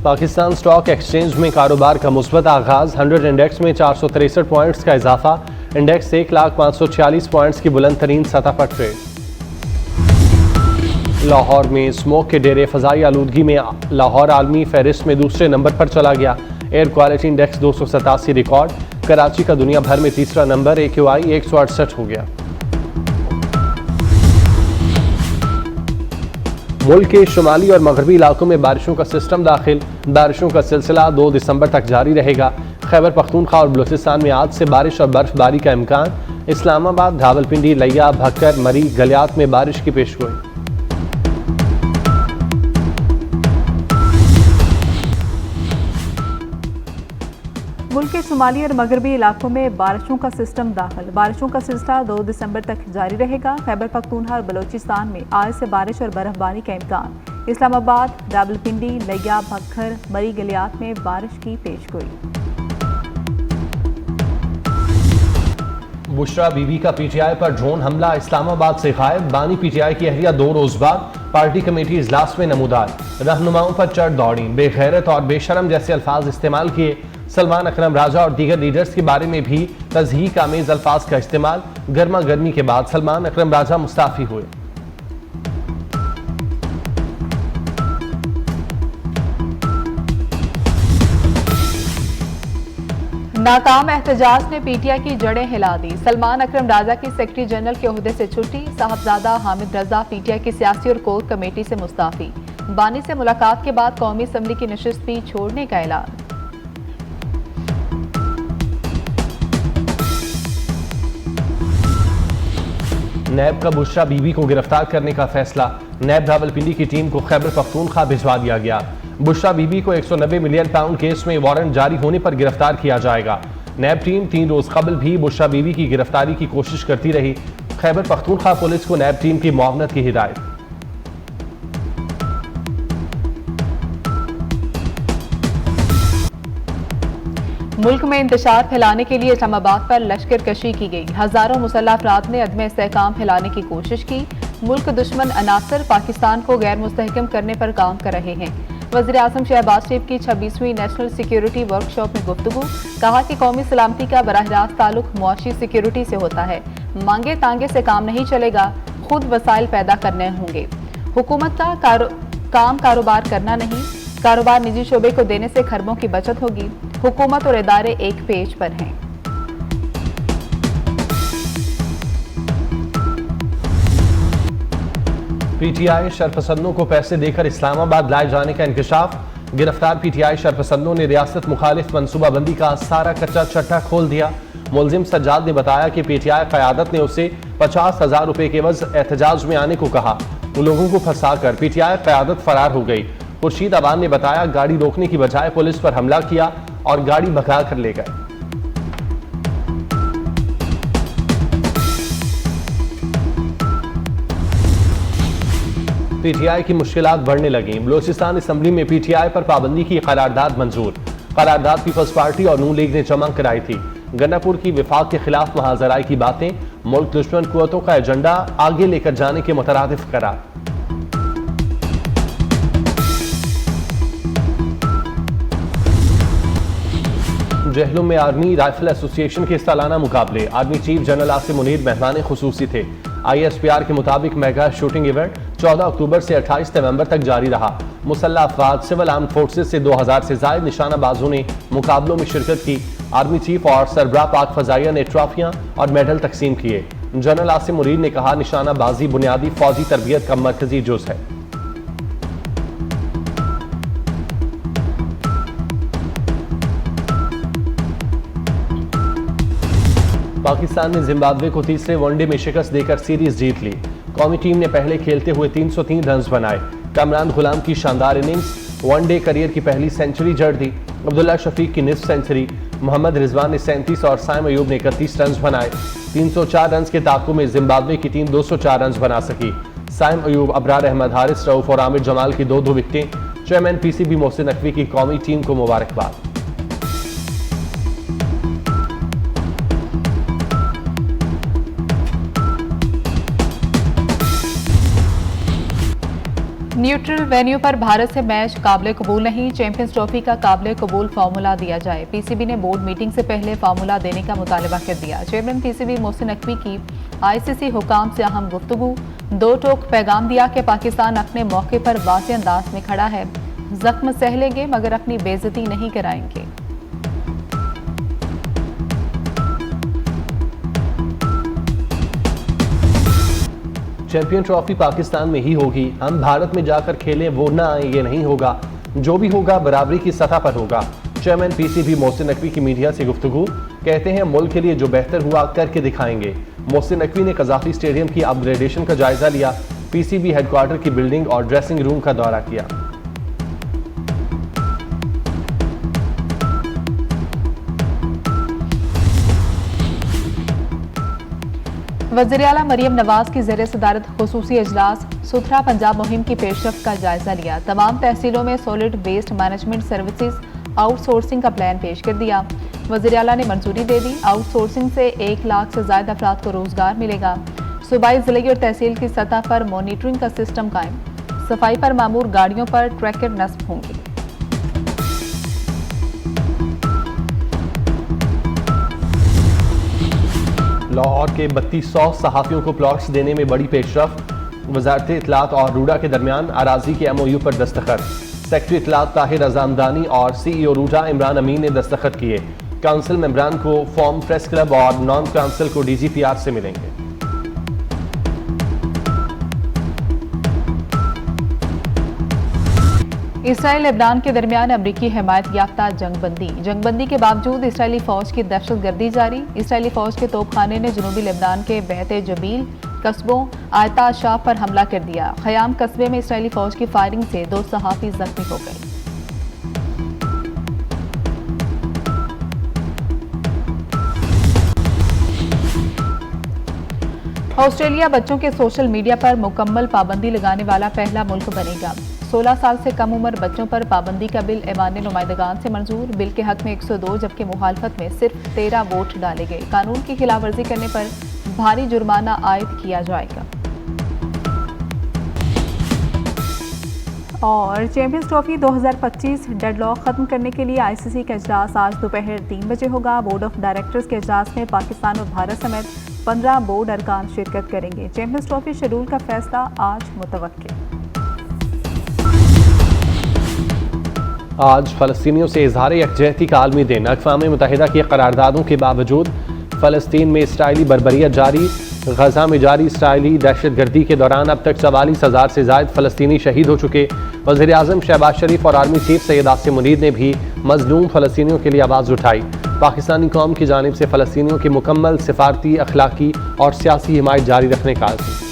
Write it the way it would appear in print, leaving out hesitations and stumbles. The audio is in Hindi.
पाकिस्तान स्टॉक एक्सचेंज में कारोबार का मुस्बत आगाज। 100 इंडेक्स में 463 पॉइंट्स का इजाफा। इंडेक्स 1,546 पॉइंट्स की बुलंद तरीन सतह पर ट्रेड। लाहौर में स्मोक के डेरे। फ़ज़ाई आलूदगी में लाहौर आलमी फहरिस्त में दूसरे नंबर पर चला गया। Air quality index 287 record. Karachi का दुनिया भर में तीसरा नंबर। AQI 168 हो गया। मुल्क के शुमाली और मगरबी इलाकों में बारिशों का सिस्टम दाखिल। बारिशों का सिलसिला 2 दिसंबर तक जारी रहेगा। खैबर पख्तूनख्वा और बलूचिस्तान में आज से बारिश और बर्फबारी का इम्कान। इस्लामाबाद, रावलपिंडी, लिया, भक्कर, मरी, गलियात में बारिश की पेशगोई। मुल्क के शुमाली और मगरबी इलाकों में बारिशों का सिस्टम दाखिल। बारिशों का सिलसिला 2 दिसंबर तक जारी रहेगा। खैबर पख्तूनख्वा और बलूचिस्तान में आज से बारिश और बर्फबारी का इम्कान। इस्लामाबाद, रावलपिंडी, लिया, भक्खर, मरी, गलियात में बारिश की पेशगोई। बुशरा बीबी का PTI पर ड्रोन हमला। इस्लामाबाद से गायब। बानी PTI की अहलिया 2 रोज बाद पार्टी कमेटी इजलास में नमूदार। रहनुमाओं पर चढ़ दौड़ी। बेगैरत और बेशरम जैसे अल्फाज इस्तेमाल किए। सलमान अकरम राजा और दीगर लीडर्स के बारे में भी तज़हीक आमेज अल्फाज का इस्तेमाल। गर्मा गर्मी के बाद सलमान अकरम राजा मुस्ताफी हुए। नाकाम एहतजाज ने PTI की जड़ें हिला दी। सलमान अकरम राजा की सेक्रेटरी जनरल के ओहदे से छुट्टी। साहबजादा हामिद रजा PTI की सियासी और कोर कमेटी से मुस्ताफी। बानी से मुलाकात के बाद कौमी असम्बली की नशिस्त भी छोड़ने का ऐलान। नैब का बुशरा बीबी को गिरफ्तार करने का फैसला। नैब रावलपिंडी की टीम को खैबर पख्तूनख्वा भिजवा दिया गया। बुशरा बीबी को 190 मिलियन पाउंड केस में वारंट जारी होने पर गिरफ्तार किया जाएगा। नैब टीम 3 रोज कबल भी बुशरा बीबी की गिरफ्तारी की कोशिश करती रही। खैबर पख्तूनख्वा पुलिस को नैब टीम की मुआवनत की हिदायत। मुल्क में इंतशार फैलाने के लिए इस्लामाबाद पर लश्कर कशी की गई। हजारों मुसल्लह अफराद ने अदम इस्तेहकाम फैलाने की कोशिश की। मुल्क दुश्मन अनासर पाकिस्तान को गैर मुस्तहकम करने पर काम कर रहे हैं। वज़ीर आज़म शहबाज शरीफ की 26वीं नेशनल सिक्योरिटी वर्कशॉप में गुफ्तगू। कहा कि कौमी सलामती का बराह रास्त ताल्लुक मुआशी सिक्योरिटी से होता है। मांगे तांगे से काम नहीं चलेगा, खुद वसाइल पैदा करने होंगे। हुकूमत का काम कारोबार करना नहीं, कारोबार निजी शोबे को देने से खरबों की बचत होगी। हुकूमत और इदारे एक पेज पर हैं। PTI शरपसंदों को पैसे देकर इस्लामाबाद लाए जाने का इंकशाफ। गिरफ्तार PTI शरपसंदों ने रियासत मुखालिफ मनसूबाबंदी का सारा कच्चा चट्टा खोल दिया। मुलजिम सज्जाद ने बताया कि PTI क़यादत ने उसे 50,000 रुपए के एवज एहतजाज में आने को कहा। लोगों को फंसाकर PTI क़यादत फरार हो गई। खुर्शीद अवान ने बताया, गाड़ी रोकने की बजाय पुलिस पर हमला किया और गाड़ी भगा कर ले गए। PTI की मुश्किलात बढ़ने लगी। बलूचिस्तान असम्बली में PTI पर पाबंदी की करारदाद मंजूर। करारदाद पीपल्स पार्टी और नून लीग ने जमा कराई थी। गन्नापुर की विफाक के खिलाफ महाजराई की बातें। मुल्क दुश्मन कुव्वतों का एजेंडा आगे लेकर जाने के मुतरादिफ करार। जहलुम में आर्मी राइफल एसोसिएशन के सालाना मुकाबले। Army chief general Asim Munir मेहमान खुसूसी थे। ISPR के मुताबिक मेगा शूटिंग इवेंट 14 अक्टूबर से 28 नवंबर तक जारी रहा। मुसल्लह अफवाज, सिविल आर्म फोर्सेज से 2000 से जायद निशानाबाजों ने मुकाबलों में शिरकत की। आर्मी चीफ और सरबराह पाक फजाइया ने ट्रॉफियां और मेडल तकसीम किए। जनरल आसिम मुनीर ने कहा, निशानाबाजी बुनियादी फौजी तरबियत का मरकजी जुज़ है। पाकिस्तान ने जिम्बाब्वे को तीसरे वनडे में शिकस्त देकर सीरीज जीत ली। कौमी टीम ने पहले खेलते हुए 303 रन बनाए। कामरान गुलाम की शानदार इनिंग्स वनडे करियर की पहली सेंचुरी जड़ दी। अब्दुल्ला शफीक की निस्फ सेंचुरी। मोहम्मद रिजवान ने 37 और साइम अयूब ने 31 रन बनाए। 304 रन के ताक़ु में जिम्बाब्वे की टीम 204 रन बना सकी। साइम अयूब, अबरार अहमद, हारिस रऊफ और आमिर जमाल की 2-2 विकेटें। चेयरमैन PCB मोहसिन नकवी की कौमी टीम को मुबारकबाद। न्यूट्रल वेन्यू पर भारत से मैच काबिल कबूल नहीं, चैंपियंस ट्रॉफी का काबिल कबूल फार्मूला दिया जाए। पीसीबी ने बोर्ड मीटिंग से पहले फार्मूला देने का मुतालबा कर दिया। चेयरमैन पीसीबी मोहसिन नकवी की आईसीसी हुकाम से अहम गुफ्तगू, दो टोक पैगाम दिया कि पाकिस्तान अपने मौके पर वाज़ेह अंदाज में खड़ा है, जख्म सह लेंगे मगर अपनी बेइज्जती नहीं कराएंगे। चैंपियन ट्रॉफी पाकिस्तान में ही होगी, हम भारत में जाकर खेलें वो ना आए, ये नहीं होगा। जो भी होगा बराबरी की सतह पर होगा। चेयरमैन पीसीबी मोहसिन नकवी की मीडिया से गुफ्तगू, कहते हैं मुल्क के लिए जो बेहतर हुआ करके दिखाएंगे। मोहसिन नकवी ने कज़ाफ़ी स्टेडियम की अपग्रेडेशन का जायजा लिया, पीसीबी हेडक्वार्टर की बिल्डिंग और ड्रेसिंग रूम का दौरा किया। वज़ीर आला मरियम नवाज की ज़ेर सदारत खुसूसी इजलास सुथरा पंजाब मुहिम की पेशरफ्त का जायजा लिया। तमाम तहसीलों में solid waste management services outsourcing का प्लान पेश कर दिया। वज़ीर आला ने मंजूरी दे दी। आउटसोर्सिंग से 1 लाख से ज़्यादा अफराद को रोजगार मिलेगा। सूबाई ज़िले और तहसील की सतह पर मॉनिटरिंग का सिस्टम कायम। सफाई पर मामूर गाड़ियों पर ट्रैकर नस्ब होंगे। लाहौर के 3200 सहाफ़ियों को प्लॉट्स देने में बड़ी पेशरफ्त। वजारत इत्तलात और रूडा के दरमियान अराजी के MOU पर दस्तखत। सेक्रेटरी इत्तलात ताहिर अज़ामदानी और CEO रूडा इमरान अमीन ने दस्तखत किए। काउंसिल मेंबरान को फॉर्म प्रेस क्लब और नॉन काउंसिल को DGPR से मिलेंगे। इसराइल लेबनान के दरमियान अमरीकी हिमायत याफ्ता जंगबंदी के बावजूद इसराइली फौज की दहशतगर्दी जारी। इसराइली फौज के तोपखाने ने जनूबी लेबनान के बेहत जबील कस्बों आयता शाह पर हमला कर दिया। खयाम कस्बे में इसराइली फौज की फायरिंग से 2 सहाफ़ी जख्मी हो गए। ऑस्ट्रेलिया बच्चों के सोशल मीडिया पर मुकम्मल पाबंदी लगाने वाला पहला मुल्क बनेगा। 16 साल से कम उम्र बच्चों पर पाबंदी का बिल ऐवान नुमाइंदगान से मंजूर। बिल के हक में 102 जबकि मुखालफत में सिर्फ 13 वोट डाले गए। कानून की खिलाफवर्जी करने पर भारी जुर्माना आयद किया जाएगा। और चैंपियंस ट्रॉफी 2025 डेडलॉक खत्म करने के लिए आईसीसी का इजलास आज दोपहर 3 बजे होगा। बोर्ड ऑफ डायरेक्टर्स के इजलास में पाकिस्तान और भारत समेत 15 बोर्ड अरकान शिरकत करेंगे। चैंपियंस ट्रॉफी शेड्यूल का फैसला आज मुतवक्किल। आज फ़लस्तीनियों से इज़हार यकजहती का आलमी दिन। अक़वाम मुत्तहिदा की करारदादों के बावजूद फ़लस्तीन में इसराइली बर्बरियत जारी। गजा में जारी इसराइली दहशतगर्दी के दौरान अब तक 44,000 से ज़ायद फ़लस्तीनी शहीद हो चुके। वज़ीर आज़म शहबाज शरीफ और आर्मी चीफ सैयद आसिम मुनीर ने भी मज़लूम फ़लस्तीनियों के लिए आवाज़ उठाई। पाकिस्तानी कौम की जानिब से फ़लस्तीनियों की मुकम्मल सिफारती, अखलाकी और सियासी हिमायत जारी रखने का आज़म।